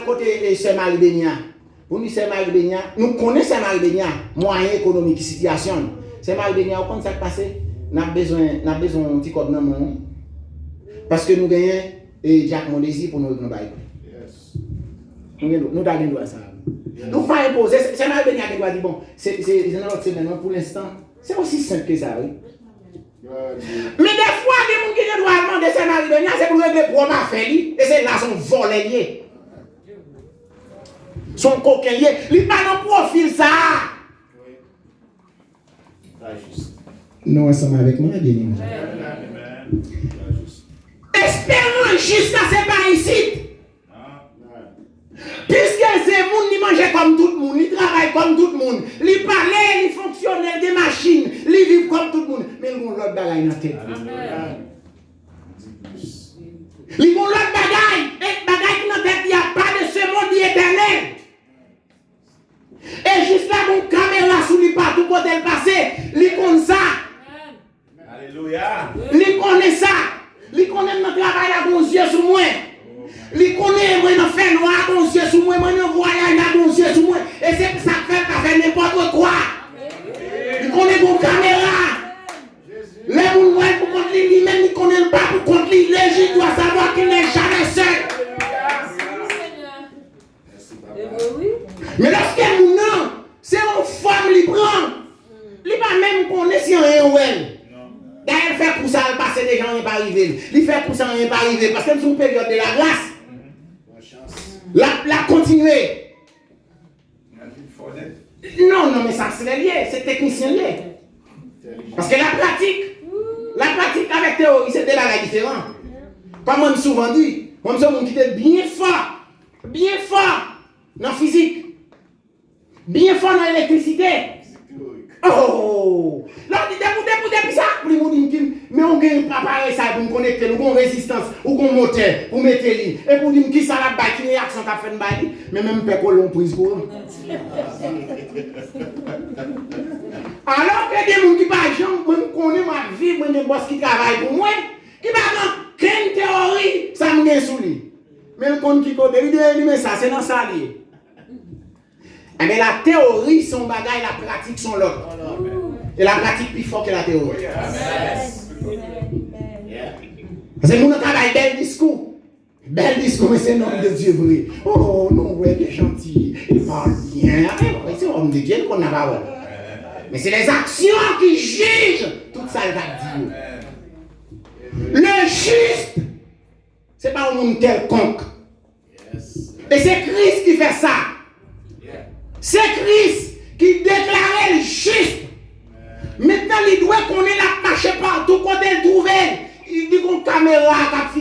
côté Sœur Marie Bénia. Pour nous, Sœur Marie Bénia, nous connaissons Sœur Marie Bénia, moyen économique, situation. Sœur Marie Bénia, vous comprenez ça qui passe? Nous avons besoin d'un petit code dans mon. Parce que nous gagnons et Jacques mon désir pour nous bailler. Nous avons droit à ça. Nous ne pas imposer. Sœur Marie Bénia qui doit dire bon, c'est dans notre semaine pour l'instant. C'est aussi simple que ça, oui. Mais des fois, les gens qui doivent demander Sœur Marie Bénia, c'est pour régler le problème à faire. Et c'est là son volet. Son coquin lié. Il n'a pas de profil ça. Nous ensemble avec moi, bien. Espérons juste que ce n'est pas ici. Puisque c'est monde qui mange comme tout le monde, il travaille comme tout le monde, il parle, il fonctionne des machines, il vit comme tout le monde. Mais il y a l'autre bagaille dans la tête. Il y a l'autre bagaille qui dans la tête, il n'y a pas de ce monde éternel. Et juste là, mon caméra sous lui partout côté le passé, il connaît ça. Alléluia. Il connaît ça. Il connaît notre travail là, mon Dieu sur moi. Il connaît moi dans fait noir, mon Dieu sur moi, moi dans voyage là, mon Dieu sur moi. Et c'est ça fait pas faire n'importe quoi. Il connaît mon caméra. Les gens voient pour contre lui-même, il connaît pas pour contre lui. Les gens doivent savoir qu'il n'est jamais seul. Mais lorsque nous non, c'est une femme qui prend. Il pas même connaître si on est ou elle. D'ailleurs, il fait pour ça, passer des gens n'est pas arrivé. Il fait pour ça, n'est pas arrivé. Parce que c'est une période de la grâce. La continuer. Non, mais ça c'est lié, c'est technicien lié. Parce que la pratique avec théorie, c'est des bagages différents. Comme moi, je souvent dit, moi, je suis qui était bien fort dans la physique, bien fort dans l'électricité. Oh! Là, depuis ça, mais on gagne pas pareil ça pour me connecter, nous avons résistance, ou qu'on moteur, pour mettre les et pour dire qui ça la baille, qui réaction qu'a fait une baille, mais même pas qu'on l'on prise pour. Alors que des gens qui pas jamais connaissent ma vie, moi des boss qui travaillent pour moi, qui pas quelle théorie, ça me gagne sous lui. Mais le compte qui côté, il dit mais ça c'est dans ça lié. Mais la théorie, son bagage, la pratique, sont l'autre. Et la pratique plus fort que la théorie. Parce que nous travaillons bel discours. Bel discours, mais c'est nom de Dieu vrai. Oh non, ouais, il est gentil. Il parle bien. C'est l'homme de Dieu qu'on n'a pas. Mais c'est les actions qui jugent toute ça va dire. Le juste, c'est pas un monde quelconque. Et c'est Christ qui fait ça. C'est Christ qui déclarait le juste. Maintenant, il doit qu'on ait la marche partout, quand elle trouve. Il dit qu'on caméra qui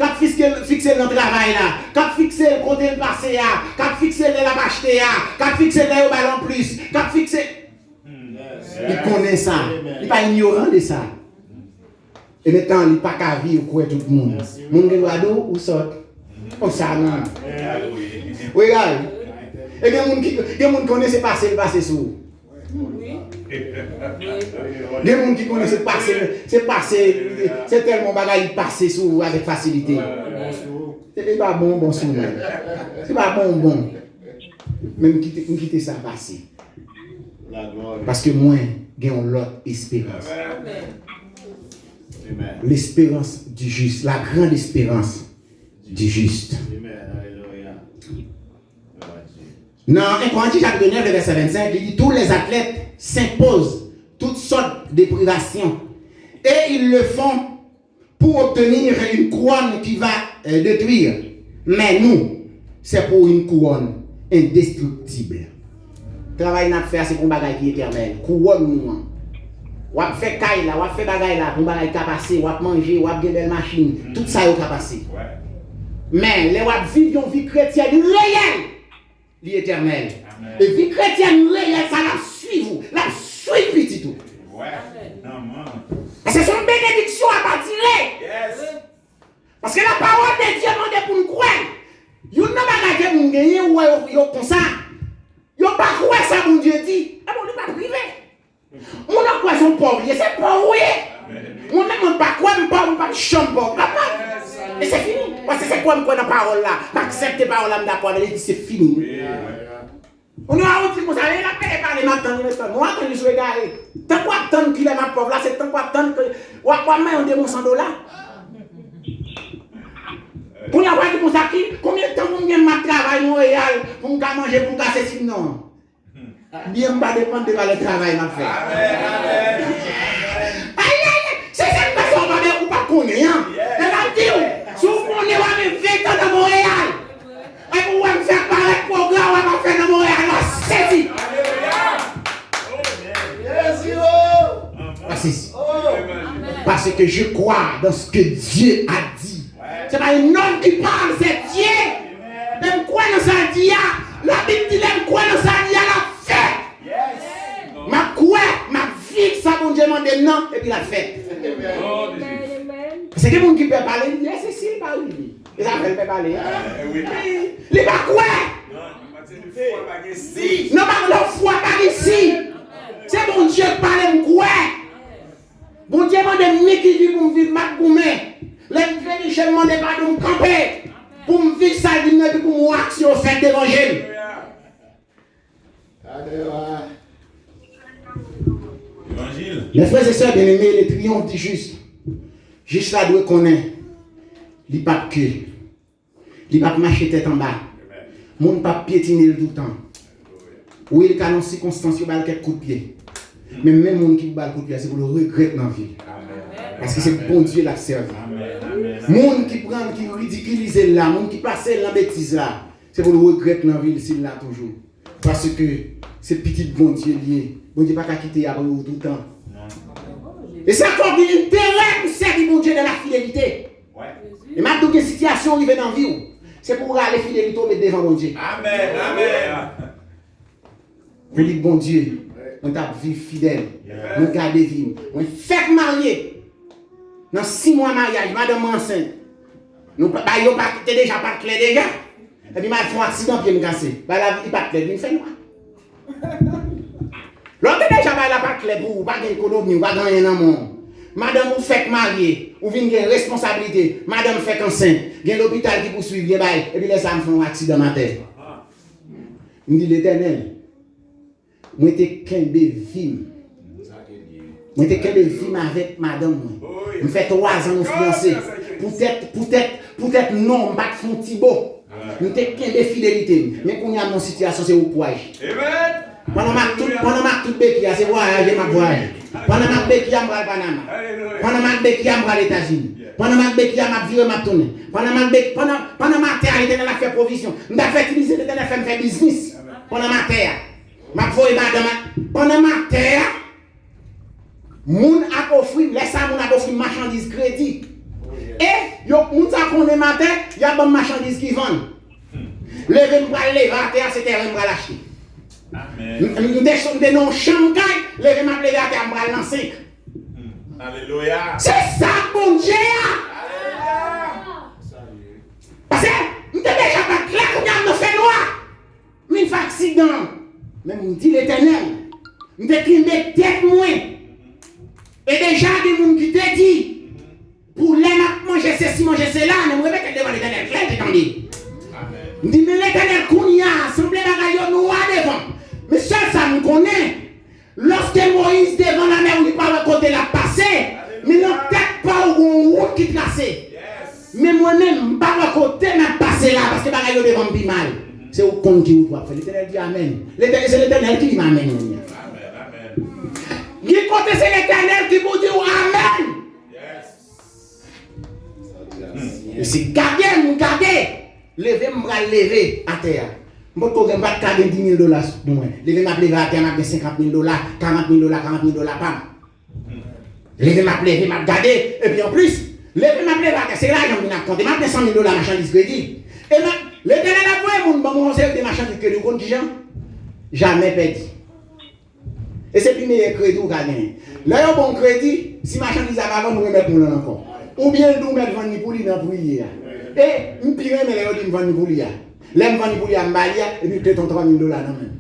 a fixé dans le travail là, qui a fixé le côté le passé là, qui a fixé la acheté là, qui a fixé le ballon plus, qui a fixé. Il connaît ça. Il n'est pas ignorant de ça. Et maintenant, il n'est pas qu'à vivre pour tout le monde. Le monde doit d'où ou sort. Comme ça, non. Regarde. Et il y a des gens qui connaissent le passé sous. Les gens qui connaissent le passé, c'est tellement bagaille passé sous avec facilité. C'est pas bon sous moi. C'est pas bon. Même quitter ça passé. Parce que moi, j'ai une autre espérance. L'espérance du juste, la grande espérance du juste. Dans 1 Corinthiens chapitre 9, verset 25, il dit tous les athlètes s'imposent toutes sortes de privations et ils le font pour obtenir une couronne qui va détruire. Mais nous, c'est pour une couronne indestructible. Le travail qu'on a fait, c'est pour un bagage qui est éternel. Couronne nous. On a fait caille là, on a fait bagage là, pour un bagage qui a passé, on a mangé, on a fait des belles machines, tout ça est passé. Mais les on vivent une vie chrétienne réelle. L'éternel. Et vie chrétienne réelle, ça la suit vous, la suit petit tout. Parce que c'est une bénédiction à partir. Parce que la parole de Dieu demande pour nous croire. Vous n'avez pas gagné pour gagner ou comme ça. Vous n'avez pas croire ça, mon Dieu dit. Ah bon, on n'est pas privé. On a quoi son pauvre, c'est pauvre. On ne demande pas quoi, on ne parle pas de chambre. Et c'est fini. Parce que c'est quoi me connaît parole là? M'accepter parole là, d'accord avec lui, c'est fini. On a outil comme ça, il a pas parler maintenant, moi attends je regarder. Tant quoi attendre qu'il est ma pauvre là, c'est tant quoi attendre que ouais on démontre 100 $. Pour y avoir comme ça qui combien de temps on vient ma travail Montréal pour me manger pour me casser sinon. Bien pas dépendre de le travail m'a fait. Amen. Aïe, c'est cette personne ou pas connaît hein. Elle va dire si vous connaissez va 20 ans dans Montréal. Et pour me faire parler programme on va faire dans Montréal, c'est dit. Parce que je crois dans ce que Dieu a dit. C'est pas un homme qui parle, c'est Dieu. Même quoi dans sa dia, la Bible dit même quoi dans sa dia la fait. Ma quoi, ma vie, ça bon Dieu m'a dit non et puis la fait. C'est que mon qui peut parler, il dit c'est si il parle. Et ça peut parler. Il va quoi? Non, pas la foi pas ici. C'est bon Dieu qui parle me quoi? Bon Dieu m'a dit qui vit pour me vivre ma goumé. Les frères m'a demandé pas de me camper pour me vivre ça et pour moi action faite d'évangile. Les frères et sœurs bien-aimés, les triomphes du juste. Juste là doit connaître. Il n'y a pas que. Il n'y a pas marcher tête en bas. Mon pas piétiner tout le temps. Oui, il y a dans circonstances, il y a quelques coups de pied. Mais même les gens qui bat le coup de pied, c'est pour le regretter dans la vie. Parce que c'est bon Dieu l'a servi. Les gens qui prennent, qui ridiculisent là, les gens qui passent la bêtise là, c'est pour le regretter dans la vie, s'il l'a toujours. Parce que c'est petit bon Dieu lié. Bon Dieu n'a pas qu'à quitter après tout le temps. Et ça fait un intérêt pour servir bon Dieu dans la fidélité. Et maintenant, une situation arrive dans la vie, c'est pour aller fidélité mettre devant bon Dieu. Amen. Amen. Vous dites bon Dieu. On t'a vivre fidèle, on garde vie, on fait marier. Dans 6 mois de mariage, madame enceinte. Nous pas déjà pas clair déjà. Et puis m'a fait un accident puis me casser. Bah la vie pas clair, il fait noir. L'autre déjà pas pas clair pour pas d'économie, pas gagner dans monde. Madame vous fait marier, ou vient une responsabilité. Madame fait enceinte, il y a l'hôpital qui poursuit bien bail et puis les âmes font un accident dans la tête. Il dit l'Éternel. Moi j'étais qu'un bébé. Moi j'étais qu'un bébé avec madame. Je fais 3 ans de fiancé. Peut-être non, pas de fond Thibaut. Je n'étais qu'un bébé fidélité. Mais quand il y a une situation, c'est au voyage. Pendant que tout béquille, c'est voyage et ma voyage. Pendant que béquille, je vais à Panama. Pendant que béquille, je vais aux États-Unis. Pendant que béquille, je vais ma tournée. Pendant que ma terre, l'Éternel a fait provision. Je vais faire utiliser l'Éternel a fait business. Pendant ma terre. Ma voix pendant ma terre, moun a offert, laisse moun a offert marchandise crédit. Et yo moun sa connaît ma terre, y a bon marchandise qui vendent. Lever m'bral lever à terre, c'est terre m'bral acheter. Amen. Nous non Shanghai, lever m'a lever à terre m'bral lancer. Alléluia. C'est ça bon Dieu. Parce que nous déjà pas clair qu'on a fait noir. Mais il fait accident. Mais on dit l'Éternel, on décline des têtes moins. Et déjà, des gens qui te disent, pour les manger ceci, manger cela, ne me répète devant l'Éternel. Claire, j'ai entendu. On dit, mais l'Éternel, qu'on y a, assemblé bagaille noir devant. Mais seul ça nous connaît. Lorsque Moïse devant la mer, on dit pas côté la passé, mais non, peut-être pas où on route qui tracé. Mais moi-même, pas à côté, mais passé là, parce que bagaille devant plus mal. C'est au compte qui vous doit faire. L'Éternel dit Amen. C'est l'Éternel qui dit Amen. Amen. Du côté, c'est l'Éternel qui vous dit Amen. Et c'est garder, lever, lever à terre. Je ne peux pas garder $10,000 pour moi. Lever, lever à terre, je $50,000, $40,000, $40,000, pam. Lever, garder. Et puis en plus, lever, lever à terre, c'est là que je vais compter. Je vais $100,000 marchandise crédit. Et l'Éternel a pris mon conseil de marchandises crédit. Vous comptez jamais perdu. Et c'est plus meilleur crédit qu'on a gagné. Là, il y a un bon crédit, si marchandise a avant, nous remettons nous encore. Ou bien nous mettons vendre pour lui dans le prière. Et nous pire, mais là, nous vendons pour lui. Là, nous vendons pour lui à Mbalia, et puis peut-être $3,000 dans même.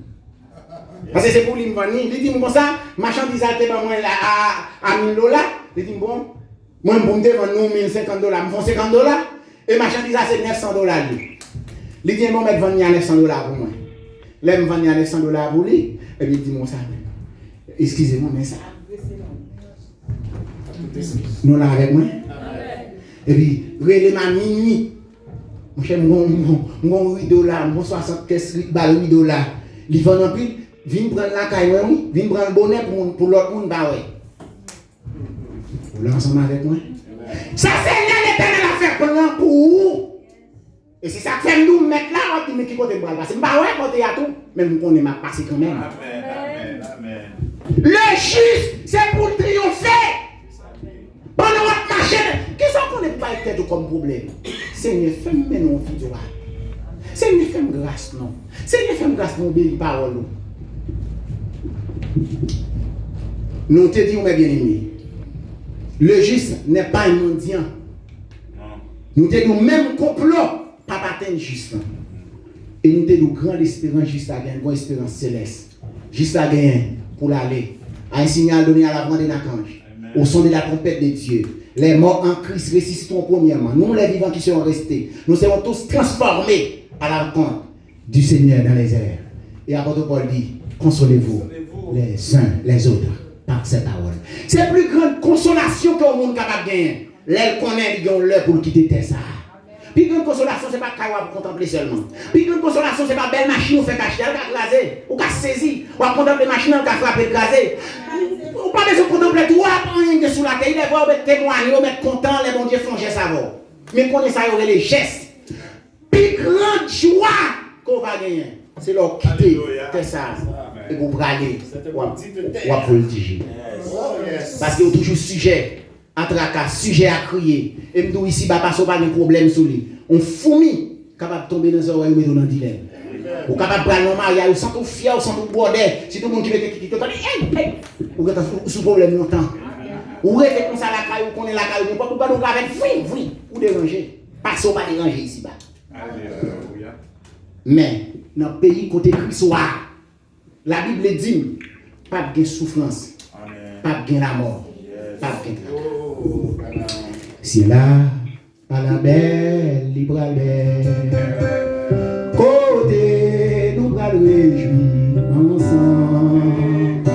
Parce que c'est pour lui vendre. Il dit, bon, ça, marchandise a été à $1,000. Il dit, bon, moi, je vais vendre nous $1,050, je vends $50. Et marchandise, c'est $900. Il dit, moi, je vais vendre à $900 pour moi. Là, je vais vendre à $900 pour lui. Et puis, il dit, moi, ça. Excusez-moi, mais ça. Nous, là, avec moi. Et puis, relève-moi minuit. Mon cher, mon $8, mon 75 balles $8. Il vend un pile, viens prendre la caille, viens prendre le bonnet pour l'autre monde, bah ouais. Vous l'avez ensemble avec moi? Ça, c'est l'éternel affaire plan pour vous. Et c'est ça que fait nous mettre là, on dit, mais qui côté le bras passer? Bah ouais, côté à tout, mais vous connaissez ma passé quand même. Amen, amen, amen. Le juste, c'est pour triompher. Pendant votre marché, qu'est-ce qu'on n'est pas être comme problème? Seigneur, fais-moi non, fille. Seigneur, fais-moi grâce, non. Seigneur, fais-moi grâce pour obéir parole. Nous te disons, mes bien-aimés, le juste n'est pas un mendiant. Nous te disons, même complot, pas atteindre juste. Et nous te disons, grande espérance juste à gagner, grande espérance céleste. Juste à gagner pour l'aller. À un signal donné à la voix de l'archange. Au son de la trompette de Dieu. Les morts en Christ ressusciteront premièrement. Nous, les vivants qui seront restés, nous serons tous transformés à la rencontre du Seigneur dans les airs. Et l'apôtre Paul dit, consolez-vous les uns les autres par cette parole. C'est la plus grande consolation que le monde capable de gagner. L'aile connaît, ils ont l'heure pour quitter ça. Puis grande consolation, ce n'est pas Kawa pour contempler seulement. Puis grande consolation, ce n'est pas belle machine ou fait cacher, elle a crasé, ou qu'a saisi, ou à contempler machine, elle a frappé, crasé. Ou pas besoin de contempler tout, rien que sous la terre, il est voir, on témoigner, on met content, les bons dieux font geste avant. Mais qu'on ait ça, il y aurait les gestes. Puis grande joie qu'on va gagner, c'est leur quitter ça. Et vous braler, ou pour le dire. Parce qu'il y a toujours sujet. À tracas, sujet à crier. Et nous ici, pas pas de problème sur lui. On fourmi, capable de tomber dans les oreilles ou dans le dilemme. Ou capable de prendre un mariage, ou sans tout fier, ou sans tout border. Si tout le monde qui veut te ou êtes sous problème longtemps. Ou êtes comme ça la caille, ou qu'on est la caille, ou pas nous avec ou déranger. Pas ça, pas déranger ici bas. Mais, dans le pays côté Christ, la Bible dit, pas de souffrance, pas de la mort, pas de c'est là, à la belle, libre à belle. Côté, nous allons réjouir ensemble.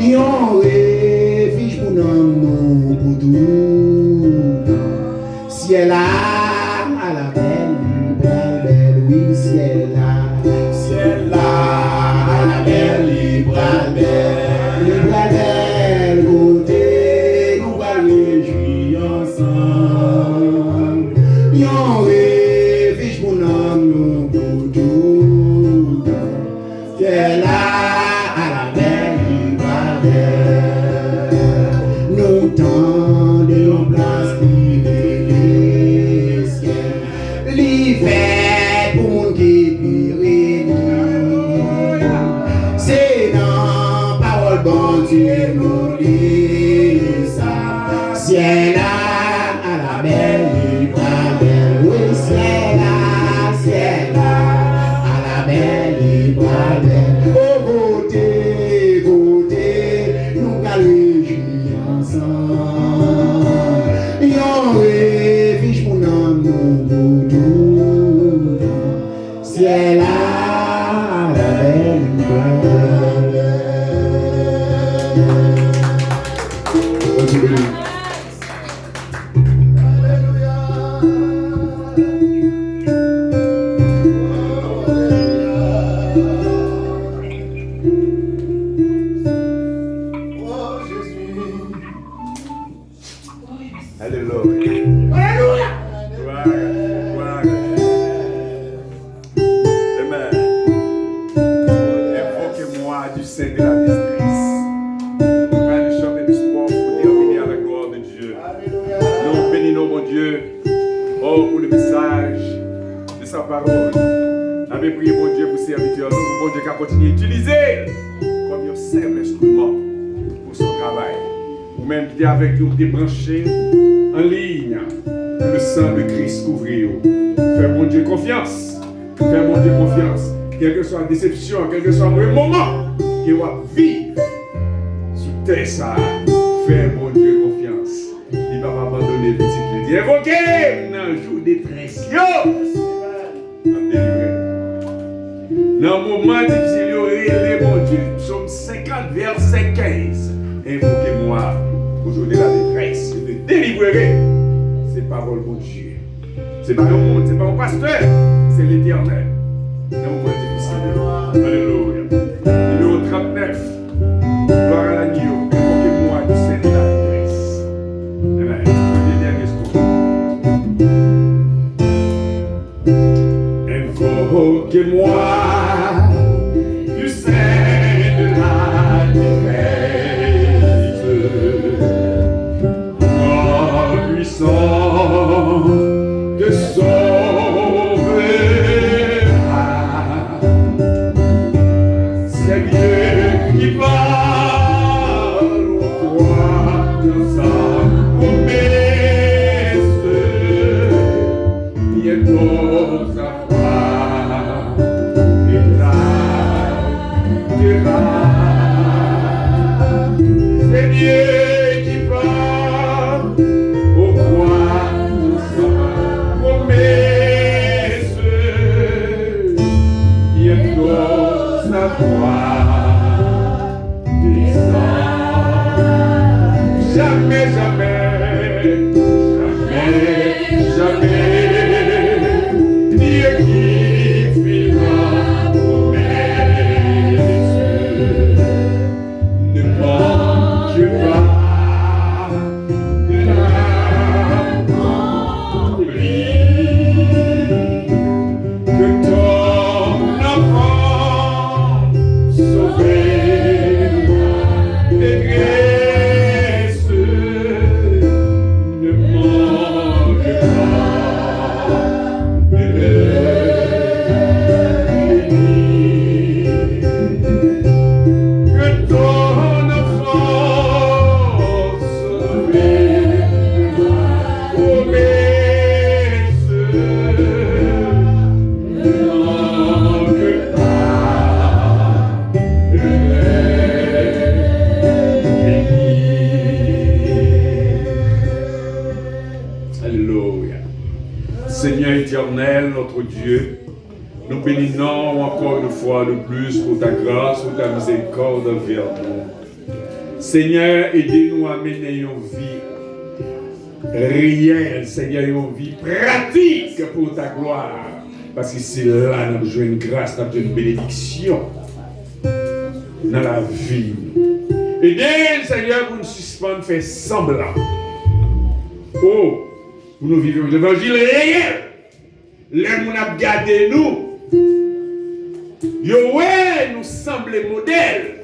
Yon refuge pour nous, pour tout. Ciel là, à la belle, libre à belle, oui, ciel là, à la belle, libre à belle, libre à belle, côté, nous allons réjouir ensemble. Yon refuge pour nous, pour tout. Ciel là, à la belle, libre à belle. Nous tendons place privilégiée. L'hiver pour mon qui périt. C'est dans parole bon Dieu nous lit ça. Ciel là, à la belle, libre à belle. Oui, ciel là, à la belle, libre à belle. Au côté, nous allons réjouir ensemble. Yon refuge pour nous, pour tout. Ciel là, à la belle, libre à belle. Continue. Alléluia. Alléluia. Gloire. Amen. Invoquez-moi du sein de la détresse. Nous allons chanter l'histoire pour terminer à la gloire de Dieu. Nous bénissons mon Dieu. Oh, pour le message de sa parole. Nous avons prié mon Dieu pour serviteur. Nous, mon Dieu, qui a continué à utiliser comme un simple instrument pour son travail. Ou même qui est avec nous, débranché en ligne. Le sang de Christ couvrir. Fais mon Dieu confiance. Fais mon Dieu confiance. Quelle que soit la déception, quel que soit le moment qu'il va vivre sur terre, ça. Fais mon Dieu confiance. Il va pas abandonner petit Je dis invoquez dans le jour de détresse. Dans le moment difficile, relève mon Dieu. Psaume 50, verset 15. Invoquez-moi au jour de la détresse. Je te délivrerai. C'est parole mon Dieu. C'est pas un monde, c'est pas un pasteur. C'est l'Éternel. Dans le moment difficile. Alléluia. Numéro 39. Gloire à l'agneau. Invoquez-moi du sein de la détresse. Amen. Le dernier secours. Invoquez-moi du sein de la détresse. Oh, puissant de sauver. C'est Dieu qui parle au roi de sa promesse. Bientôt sa voix éclatera. C'est Dieu qui parle au roi de sa promesse. Bientôt sa voix. Jamais, jamais, jamais, jamais, Dieu qui fait la promesse ne manque pas de l'accomplir. Que ton enfant sauvé des graisses ne manque pas de bénir. Que ton enfant sauvé de promesse ne manque pas de Alléluia. Seigneur éternel, notre Dieu, nous bénissons encore une fois de plus pour ta grâce, pour ta miséricorde envers nous. Seigneur, aidez-nous à mener une vie réelle, Seigneur, une vie pratique pour ta gloire. Parce que c'est là que nous avons une grâce, nous avons une bénédiction dans la vie. Aidez, Seigneur, pour nous suspendre, faire semblant. Oh, pour nous vivre l'évangile réel. Les gens ont gardé nous. Yo, ouais, nous semblent modèles.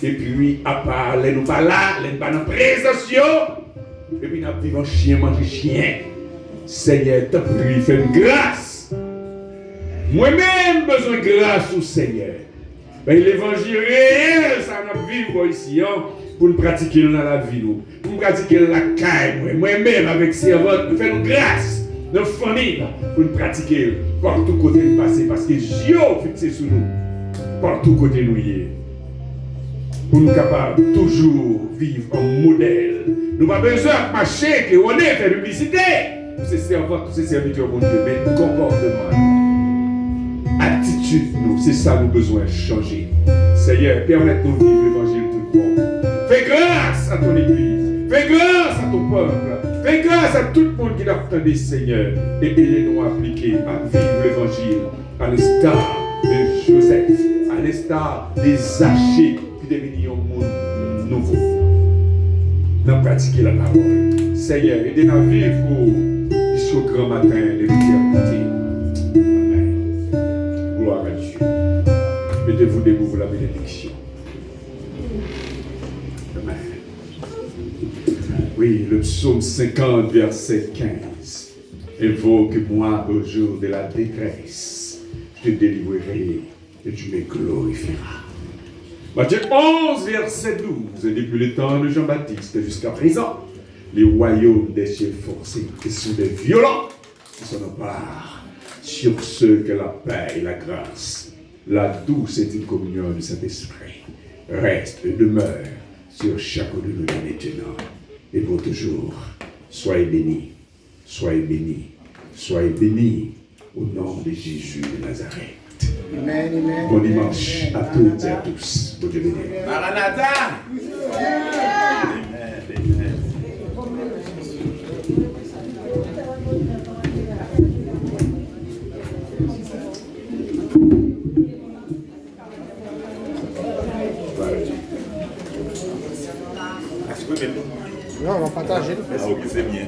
Et puis, à part, les nous pas là, les nous pas dans la présence. Et puis, nous vivons chien, manger chien. Seigneur, t'as pris, fais une grâce. Moi-même, besoin de grâce au Seigneur. Ben, l'évangile réel, ça nous vivre ici, pour nous pratiquer dans la vie, pour nous pratiquer la caille. Moi-même, avec servante, nous faisons grâce. Nos familles, pour nous pratiquer partout côté nous passer, parce que Dieu fixé sur nous, partout côté nous y est. Pour nous capables toujours vivre en modèle. Nous n'avons pas besoin de marcher, que on est, faire publicité. Tous ces servantes, tous ces serviteurs, mon Dieu, mais comportement, attitude, nous, c'est ça nous besoin de changer. Seigneur, permette-nous de vivre l'évangile tout le monde. Fais grâce à ton église, fais grâce à ton peuple. Fais grâce à tout le monde qui l'attendait, Seigneur, et aidez-nous à appliquer, à vivre l'évangile, à l'instar de Joseph, à l'instar des Zachée, qui devenir un monde nouveau. Nous pratiquer la parole. Seigneur, aidez-nous à vivre jusqu'au grand matin de l'éternité. Amen. Gloire à Dieu. Mettez-vous debout pour la bénédiction. Amen. Oui, le psaume 50, verset 15. Invoque-moi au jour de la détresse. Je te délivrerai et tu me glorifieras. Matthieu 11, verset 12. Depuis le temps de Jean-Baptiste jusqu'à présent, les royaumes des cieux forcés sont des violents qui s'en emparent sur ceux que la paix et la grâce, la douce et une communion du Saint-Esprit reste et demeure sur chacun de nous maintenant et pour toujours. Soyez bénis, soyez bénis, soyez bénis au nom de Jésus de Nazareth. Amen, amen. Bon dimanche à toutes et à tous. Bon Dieu béni. Maranatha. Non, on va partager. Ah, ok, c'est bien.